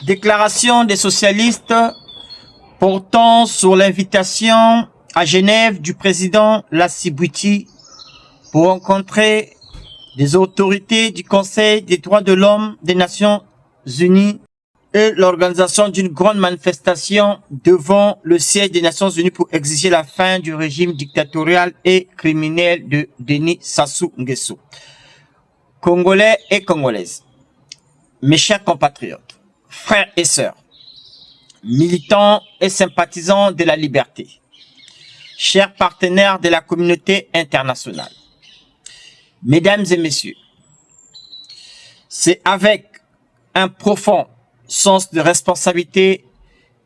Déclaration des socialistes portant sur l'invitation à Genève du président Lassy Bouty pour rencontrer des autorités du Conseil des droits de l'homme des Nations Unies et l'organisation d'une grande manifestation devant le siège des Nations Unies pour exiger la fin du régime dictatorial et criminel de Denis Sassou Nguesso. Congolais et Congolaises, mes chers compatriotes, frères et sœurs, militants et sympathisants de la liberté, chers partenaires de la communauté internationale, mesdames et messieurs, c'est avec un profond sens de responsabilité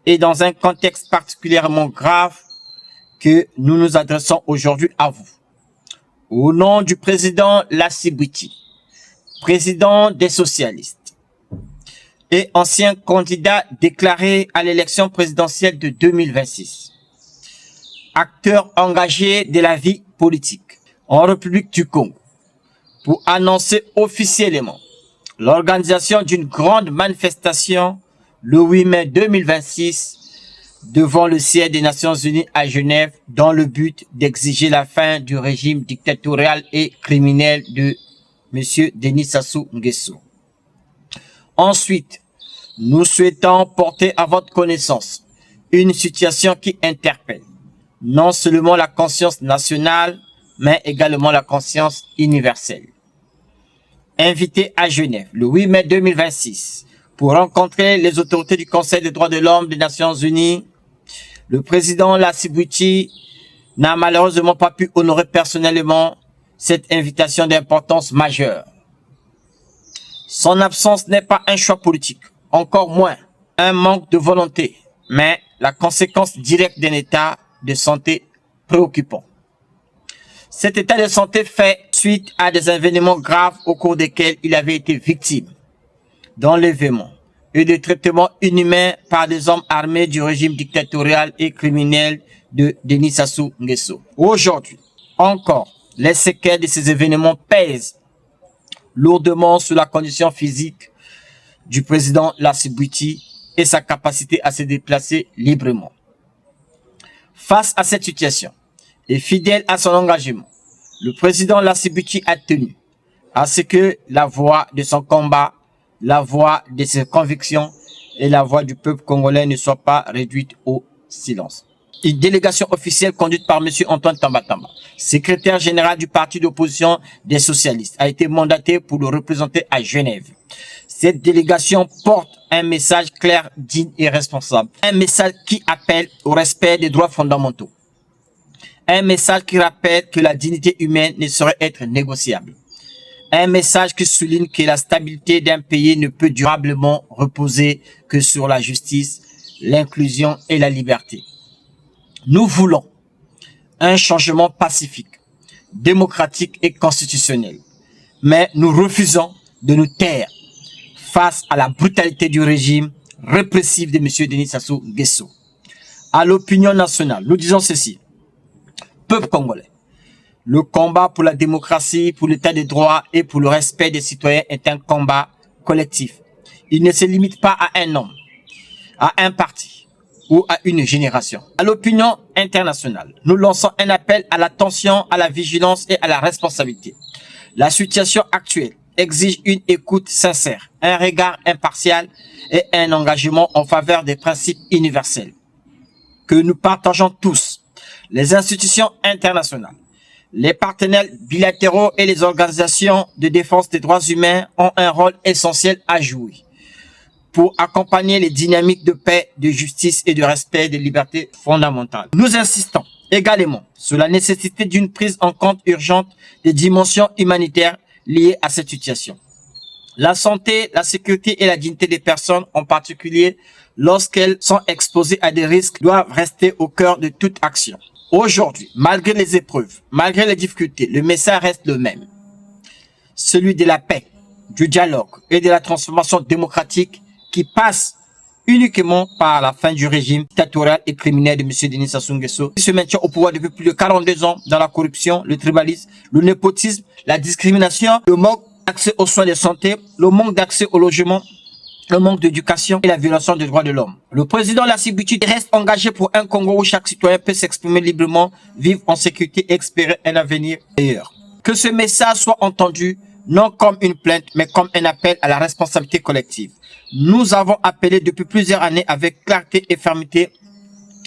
et dans un contexte particulièrement grave que nous nous adressons aujourd'hui à vous. Au nom du président Lassy Bouty, président des socialistes et ancien candidat déclaré à l'élection présidentielle de 2026, acteur engagé de la vie politique en République du Congo, pour annoncer officiellement l'organisation d'une grande manifestation le 8 mai 2026 devant le siège des Nations Unies à Genève dans le but d'exiger la fin du régime dictatorial et criminel de M. Denis Sassou Nguesso. Ensuite, nous souhaitons porter à votre connaissance une situation qui interpelle non seulement la conscience nationale, mais également la conscience universelle. Invité à Genève le 8 mai 2026 pour rencontrer les autorités du Conseil des droits de l'homme des Nations Unies, le président Lassy Bouty n'a malheureusement pas pu honorer personnellement cette invitation d'importance majeure. Son absence n'est pas un choix politique, encore moins un manque de volonté, mais la conséquence directe d'un état de santé préoccupant. Cet état de santé fait suite à des événements graves au cours desquels il avait été victime d'enlèvements et de traitements inhumains par des hommes armés du régime dictatorial et criminel de Denis Sassou Nguesso. Aujourd'hui, encore, les séquelles de ces événements pèsent lourdement sur la condition physique du président Lassy Bouty et sa capacité à se déplacer librement. Face à cette situation, et fidèle à son engagement, le président Lassy Bouty a tenu à ce que la voix de son combat, la voix de ses convictions et la voix du peuple congolais ne soient pas réduites au silence. Une délégation officielle conduite par M. Antoine Tambatamba, secrétaire général du parti d'opposition des socialistes, a été mandatée pour le représenter à Genève. Cette délégation porte un message clair, digne et responsable. Un message qui appelle au respect des droits fondamentaux. Un message qui rappelle que la dignité humaine ne saurait être négociable. Un message qui souligne que la stabilité d'un pays ne peut durablement reposer que sur la justice, l'inclusion et la liberté. Nous voulons un changement pacifique, démocratique et constitutionnel. Mais nous refusons de nous taire face à la brutalité du régime répressif de M. Denis Sassou Nguesso. À l'opinion nationale, nous disons ceci. Peuple congolais, le combat pour la démocratie, pour l'état de droit et pour le respect des citoyens est un combat collectif. Il ne se limite pas à un homme, à un parti ou à une génération. À l'opinion internationale, nous lançons un appel à l'attention, à la vigilance et à la responsabilité. La situation actuelle exige une écoute sincère, un regard impartial et un engagement en faveur des principes universels que nous partageons tous. Les institutions internationales, les partenaires bilatéraux et les organisations de défense des droits humains ont un rôle essentiel à jouer pour accompagner les dynamiques de paix, de justice et de respect des libertés fondamentales. Nous insistons également sur la nécessité d'une prise en compte urgente des dimensions humanitaires liées à cette situation. La santé, la sécurité et la dignité des personnes, en particulier lorsqu'elles sont exposées à des risques, doivent rester au cœur de toute action. Aujourd'hui, malgré les épreuves, malgré les difficultés, le message reste le même. Celui de la paix, du dialogue et de la transformation démocratique qui passe uniquement par la fin du régime dictatorial et criminel de M. Denis Sassou Nguesso, qui se maintient au pouvoir depuis plus de 42 ans dans la corruption, le tribalisme, le népotisme, la discrimination, le manque d'accès aux soins de santé, le manque d'accès au logement le manque d'éducation et la violation des droits de l'homme. Le président Lassy Bouty reste engagé pour un Congo où chaque citoyen peut s'exprimer librement, vivre en sécurité et espérer un avenir meilleur. Que ce message soit entendu non comme une plainte, mais comme un appel à la responsabilité collective. Nous avons appelé depuis plusieurs années avec clarté et fermeté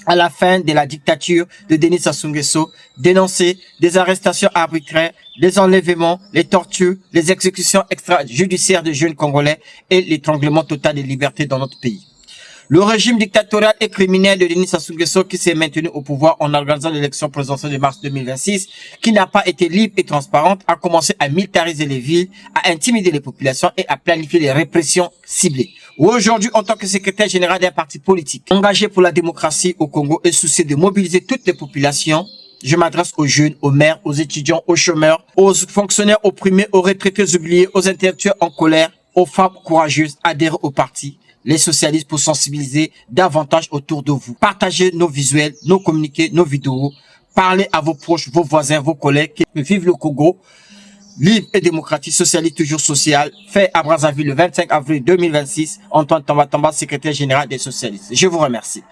à la fin de la dictature de Denis Sassou Nguesso, dénoncer des arrestations arbitraires, des enlèvements, les tortures, les exécutions extrajudiciaires de jeunes Congolais et l'étranglement total des libertés dans notre pays. Le régime dictatorial et criminel de Denis Sassou Nguesso qui s'est maintenu au pouvoir en organisant l'élection présidentielle de mars 2026, qui n'a pas été libre et transparente, a commencé à militariser les villes, à intimider les populations et à planifier les répressions ciblées. Aujourd'hui, en tant que secrétaire général d'un parti politique engagé pour la démocratie au Congo et soucieux de mobiliser toutes les populations, je m'adresse aux jeunes, aux maires, aux étudiants, aux chômeurs, aux fonctionnaires opprimés, aux retraités oubliés, aux intellectuels en colère, aux femmes courageuses, adhérées au parti, les socialistes, pour sensibiliser davantage autour de vous. Partagez nos visuels, nos communiqués, nos vidéos. Parlez à vos proches, vos voisins, vos collègues qui vivent le Congo libre et démocratique, socialiste, toujours social, fait à Brazzaville le 25 avril 2026, Antoine Tamba Tamba, secrétaire général des socialistes. Je vous remercie.